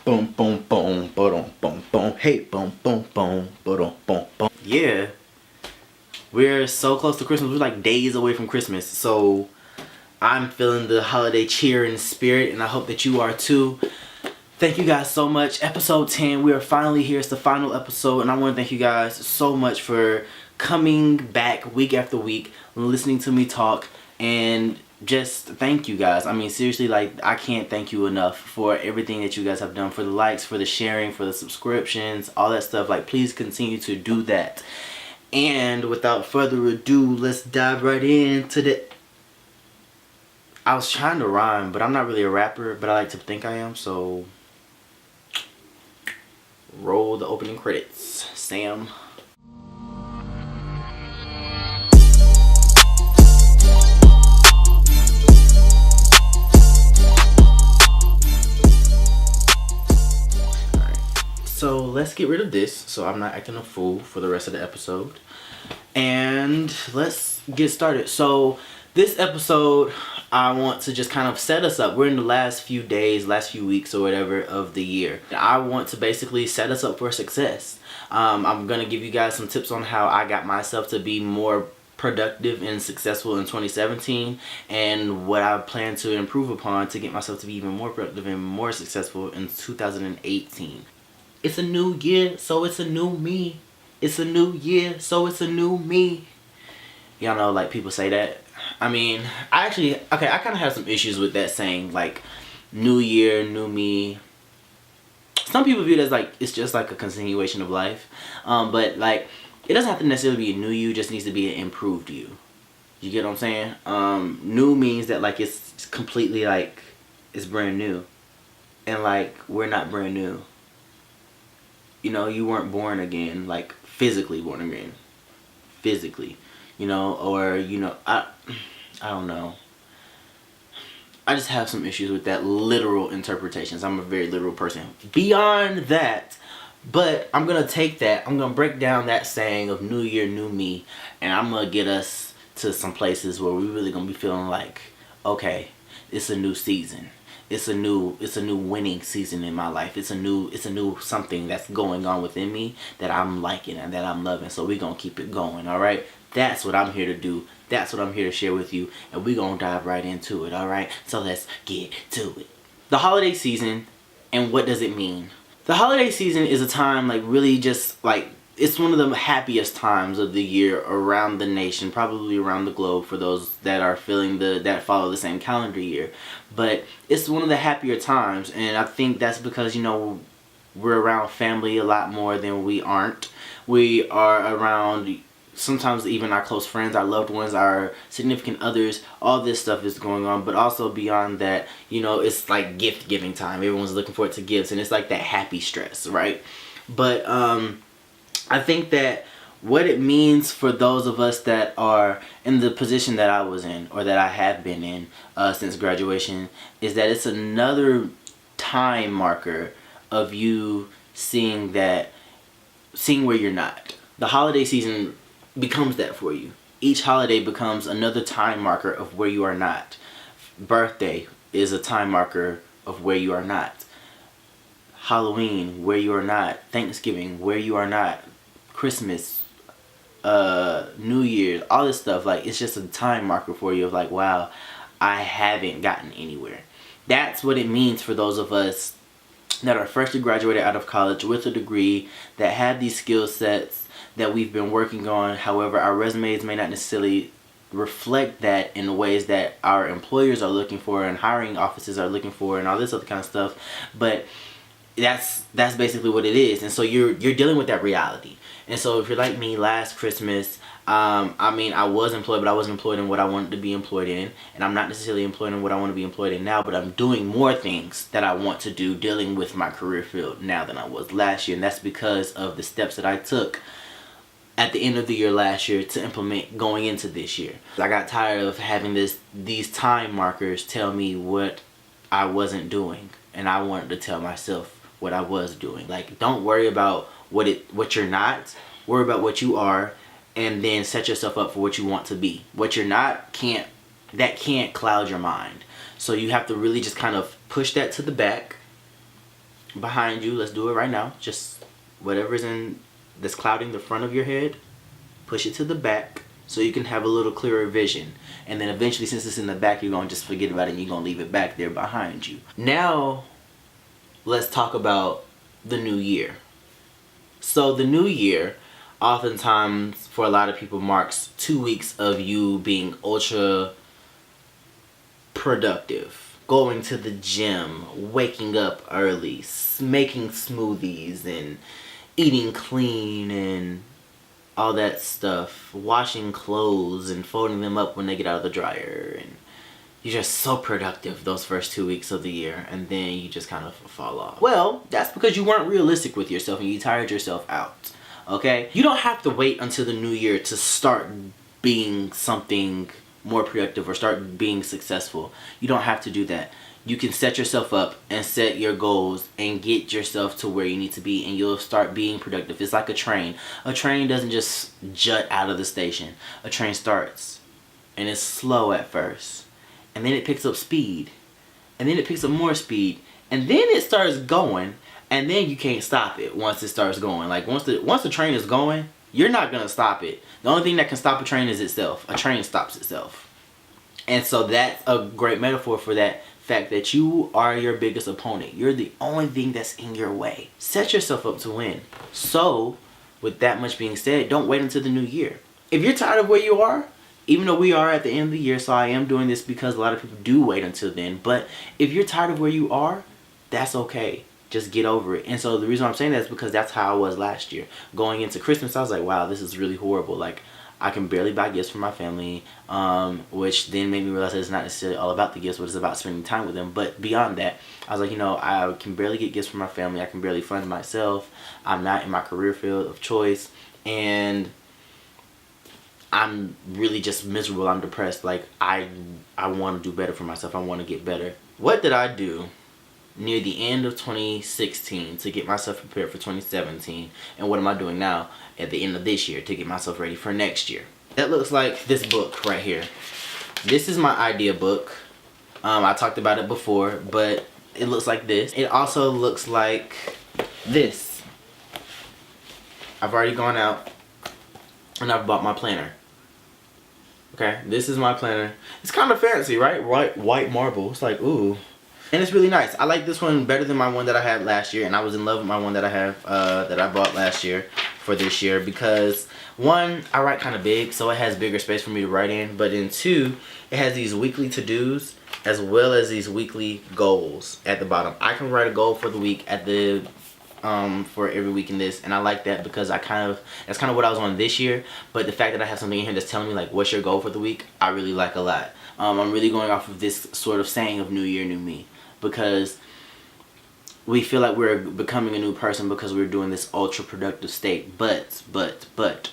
Boom, boom, boom, boom, boom, boom. Hey, boom, boom, boom, boom, boom, boom. Yeah, we're so close to Christmas. We're like days away from Christmas, so I'm feeling the holiday cheer and spirit, and I hope that you are too. Thank you guys so much. Episode 10, we are finally here. It's the final episode, and I want to thank you guys so much for coming back week after week, listening to me talk, and just thank you guys. I mean, seriously, like, I can't thank you enough for everything that you guys have done, for the likes, for the sharing, for the subscriptions, all that stuff. Like, please continue to do that. And without further ado, let's dive right into the... I was trying to rhyme, but I'm not really a rapper, but I like to think I am, so... roll the opening credits, Sam. So let's get rid of this so I'm not acting a fool for the rest of the episode. And let's get started. So this episode, I want to just kind of set us up. We're in the last few days, last few weeks or whatever of the year. I want to basically set us up for success. I'm going to give you guys some tips on how I got myself to be more productive and successful in 2017, and what I plan to improve upon to get myself to be even more productive and more successful in 2018. It's a new year, so it's a new me. It's a new year, so it's a new me. Y'all know, like, people say that. I mean, I kind of have some issues with that saying, like, new year, new me. Some people view it as, like, it's just, like, a continuation of life. But, like, it doesn't have to necessarily be a new you, it just needs to be an improved you. You get what I'm saying? New means that, like, it's completely, like, it's brand new. And, like, we're not brand new. You know, you weren't born again, like, physically born again. Physically. You know, or, you know, I don't know. I just have some issues with that literal interpretations. I'm a very literal person. Beyond that, but I'm going to take that, I'm going to break down that saying of new year, new me, and I'm going to get us to some places where we're really going to be feeling like, okay, it's a new season. It's a new winning season in my life. It's a new something that's going on within me that I'm liking and that I'm loving. So we're going to keep it going, all right? That's what I'm here to do. That's what I'm here to share with you. And we're going to dive right into it, all right? So let's get to it. The holiday season, and what does it mean? The holiday season is a time, like, really just, like, it's one of the happiest times of the year around the nation, probably around the globe for those that are that follow the same calendar year. But it's one of the happier times, and I think that's because, you know, we're around family a lot more than we aren't. We are around sometimes even our close friends, our loved ones, our significant others. All this stuff is going on, but also beyond that, you know, it's like gift giving time. Everyone's looking forward to gifts, and it's like that happy stress, right? But I think that what it means for those of us that are in the position that I was in, or that I have been in since graduation, is that it's another time marker of you seeing where you're not. The holiday season becomes that for you. Each holiday becomes another time marker of where you are not. Birthday is a time marker of where you are not. Halloween, where you are not. Thanksgiving, where you are not. Christmas, New Year's, all this stuff, like, it's just a time marker for you of like, wow, I haven't gotten anywhere. That's what it means for those of us that are freshly graduated out of college with a degree, that have these skill sets that we've been working on. However, our resumes may not necessarily reflect that in the ways that our employers are looking for and hiring offices are looking for and all this other kind of stuff. But that's basically what it is. And so you're dealing with that reality. And so if you're like me, last Christmas, I mean, I was employed, but I wasn't employed in what I wanted to be employed in. And I'm not necessarily employed in what I want to be employed in now, but I'm doing more things that I want to do dealing with my career field now than I was last year. And that's because of the steps that I took at the end of the year last year to implement going into this year. I got tired of having these time markers tell me what I wasn't doing. And I wanted to tell myself what I was doing. Like, don't worry about what you're not. Worry about what you are, and then set yourself up for what you want to be. What you're not can't cloud your mind. So you have to really just kind of push that to the back behind you. Let's do it right now. Just whatever's that's clouding the front of your head, push it to the back so you can have a little clearer vision. And then eventually, since it's in the back, you're going to just forget about it and you're going to leave it back there behind you. Now, let's talk about the new year. So the new year, oftentimes for a lot of people, marks 2 weeks of you being ultra productive. Going to the gym, waking up early, making smoothies and eating clean and all that stuff. Washing clothes and folding them up when they get out of the dryer. And you're just so productive those first 2 weeks of the year, and then you just kind of fall off. Well, that's because you weren't realistic with yourself and you tired yourself out. Okay? You don't have to wait until the new year to start being something more productive or start being successful. You don't have to do that. You can set yourself up and set your goals and get yourself to where you need to be, and you'll start being productive. It's like a train. A train doesn't just jut out of the station. A train starts and it's slow at first. And then it picks up speed. And then it picks up more speed. And then it starts going. And then you can't stop it once it starts going. Like once the train is going, you're not going to stop it. The only thing that can stop a train is itself. A train stops itself. And so that's a great metaphor for that fact that you are your biggest opponent. You're the only thing that's in your way. Set yourself up to win. So, with that much being said, don't wait until the new year. If you're tired of where you are, even though we are at the end of the year, so I am doing this because a lot of people do wait until then. But if you're tired of where you are, that's okay. Just get over it. And so the reason I'm saying that is because that's how I was last year. Going into Christmas, I was like, wow, this is really horrible. Like, I can barely buy gifts for my family, which then made me realize that it's not necessarily all about the gifts, but it's about spending time with them. But beyond that, I was like, I can barely get gifts for my family. I can barely fund myself. I'm not in my career field of choice. And I'm really just miserable. I'm depressed. Like, I want to do better for myself. I want to get better. What did I do near the end of 2016 to get myself prepared for 2017? And what am I doing now at the end of this year to get myself ready for next year? That looks like this book right here. This is my idea book. I talked about it before, but it looks like this. It also looks like this. I've already gone out and I've bought my planner. Okay, this is my planner. It's kind of fancy, right? White marble. It's like, ooh. And it's really nice. I like this one better than my one that I had last year. And I was in love with my one that I have, that I bought last year for this year. Because, one, I write kind of big, so it has bigger space for me to write in. But then two, it has these weekly to-dos as well as these weekly goals at the bottom. I can write a goal for the week at the for every week in this, and I like that because that's kind of what I was on this year. But the fact that I have something in here that's telling me like what's your goal for the week, I really like a lot. I'm really going off of this sort of saying of New Year, New Me, because we feel like we're becoming a new person because we're doing this ultra productive state. But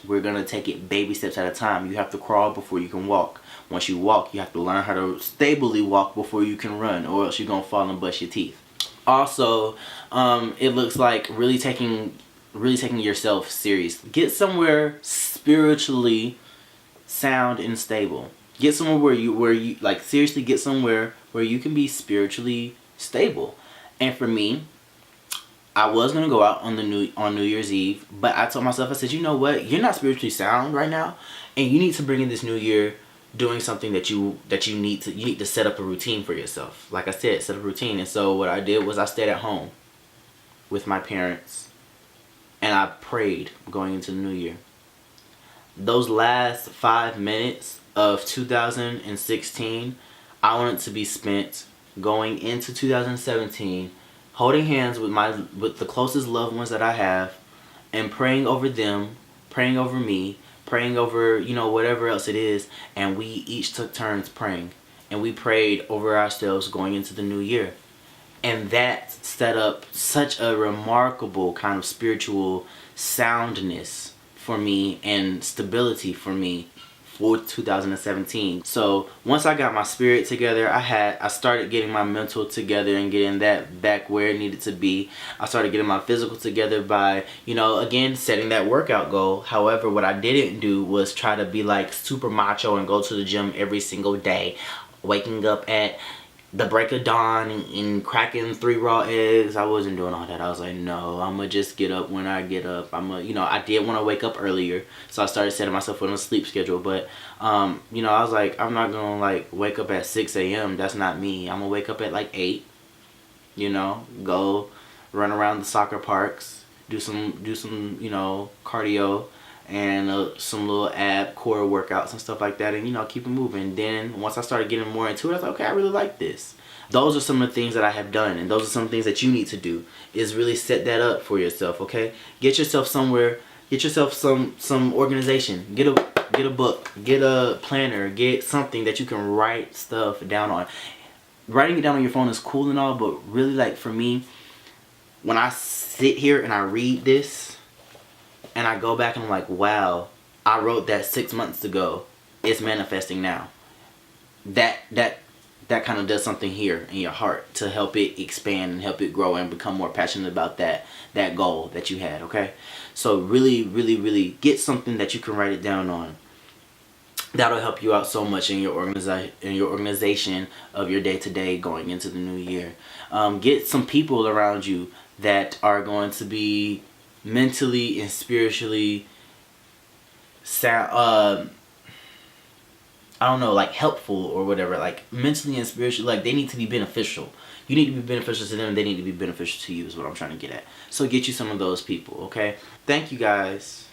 we're gonna take it baby steps at a time. You have to crawl before you can walk. Once you walk, you have to learn how to stably walk before you can run, or else you're gonna fall and bust your teeth. Also, it looks like really taking yourself serious. Get somewhere spiritually sound and stable. Get somewhere where you like seriously get somewhere where you can be spiritually stable. And for me, I was gonna go out on New Year's Eve, but I told myself, I said, you know what? You're not spiritually sound right now, and you need to bring in this new year doing something that you need to set up a routine for yourself. Like I said, set up a routine. And so what I did was I stayed at home with my parents and I prayed going into the new year. Those last 5 minutes of 2016, I want it to be spent going into 2017 holding hands with the closest loved ones that I have and praying over them, praying over me, praying over, whatever else it is, and we each took turns praying. And we prayed over ourselves going into the new year. And that set up such a remarkable kind of spiritual soundness for me and stability for me for 2017. So once I got my spirit together, I started getting my mental together and getting that back where it needed to be. I started getting my physical together by, again, setting that workout goal. However, what I didn't do was try to be like super macho and go to the gym every single day, waking up at the break of dawn and cracking 3 raw eggs. I wasn't doing all that. I was like, no, I'm gonna just get up when I get up. I did want to wake up earlier, so I started setting myself on a sleep schedule. But I was like, I'm not gonna like wake up at 6 a.m. That's not me. I'm gonna wake up at like 8. Go run around the soccer parks, do some cardio and some little ab core workouts and stuff like that, and keep it moving. Then once I started getting more into it, I was like, okay, I really like this. Those are some of the things that I have done, and those are some of the things that you need to do, is really set that up for yourself. Okay, get yourself somewhere, get yourself some organization, get a book, get a planner, get something that you can write stuff down on. Writing it down on your phone is cool and all, but really, like, for me, when I sit here and I read this and I go back and I'm like, wow, I wrote that 6 months ago. It's manifesting now. That kind of does something here in your heart to help it expand and help it grow and become more passionate about that goal that you had, okay? So really, really, really get something that you can write it down on. That'll help you out so much in your organization of your day-to-day going into the new year. Get some people around you that are going to be mentally and spiritually sound, I don't know, like helpful or whatever. Like mentally and spiritually, like they need to be beneficial. You need to be beneficial to them. They need to be beneficial to you is what I'm trying to get at. So get you some of those people, okay? Thank you guys.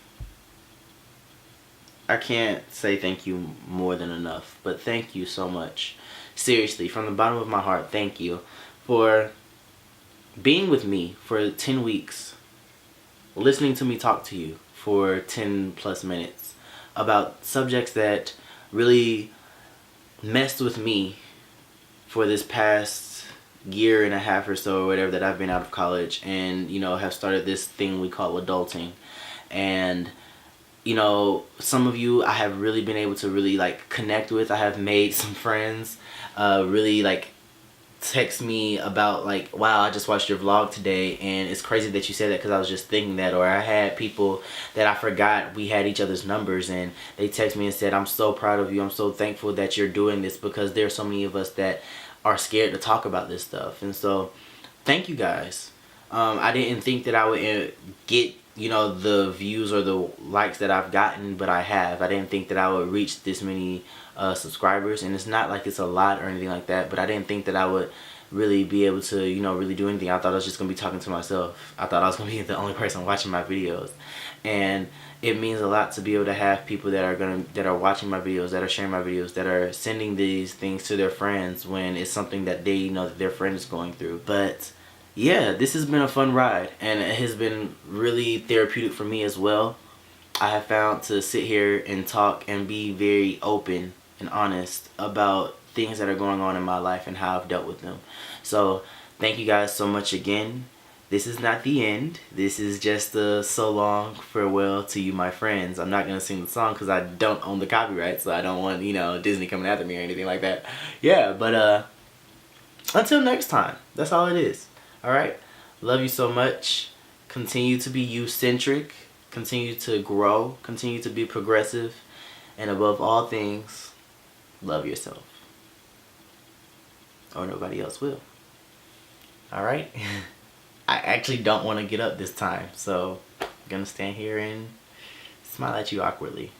I can't say thank you more than enough, but thank you so much. Seriously, from the bottom of my heart, thank you for being with me for 10 weeks, listening to me talk to you for 10 plus minutes about subjects that really messed with me for this past year and a half or so or whatever that I've been out of college, and have started this thing we call adulting. And some of you I have really been able to really like connect with. I have made some friends really like text me about like, wow, I just watched your vlog today and it's crazy that you said that because I was just thinking that. Or I had people that I forgot we had each other's numbers and they text me and said, I'm so proud of you, I'm so thankful that you're doing this, because there are so many of us that are scared to talk about this stuff. And so thank you guys. I didn't think that I would get the views or the likes that I've gotten, but I have. I didn't think that I would reach this many subscribers, and it's not like it's a lot or anything like that, but I didn't think that I would really be able to really do anything. I thought I was just gonna be talking to myself. I thought I was gonna be the only person watching my videos, and it means a lot to be able to have people that are watching my videos, that are sharing my videos, that are sending these things to their friends when it's something that they know that their friend is going through. But yeah, this has been a fun ride, and it has been really therapeutic for me as well. I have found to sit here and talk and be very open and honest about things that are going on in my life and how I've dealt with them. So thank you guys so much again. This is not the end. This is just a so long farewell to you, my friends. I'm not going to sing the song because I don't own the copyright, so I don't want Disney coming after me or anything like that. Yeah, but until next time, that's all it is. Alright, love you so much. Continue to be you-centric. Continue to grow. Continue to be progressive. And above all things, love yourself. Or nobody else will. Alright? I actually don't want to get up this time, so I'm going to stand here and smile at you awkwardly.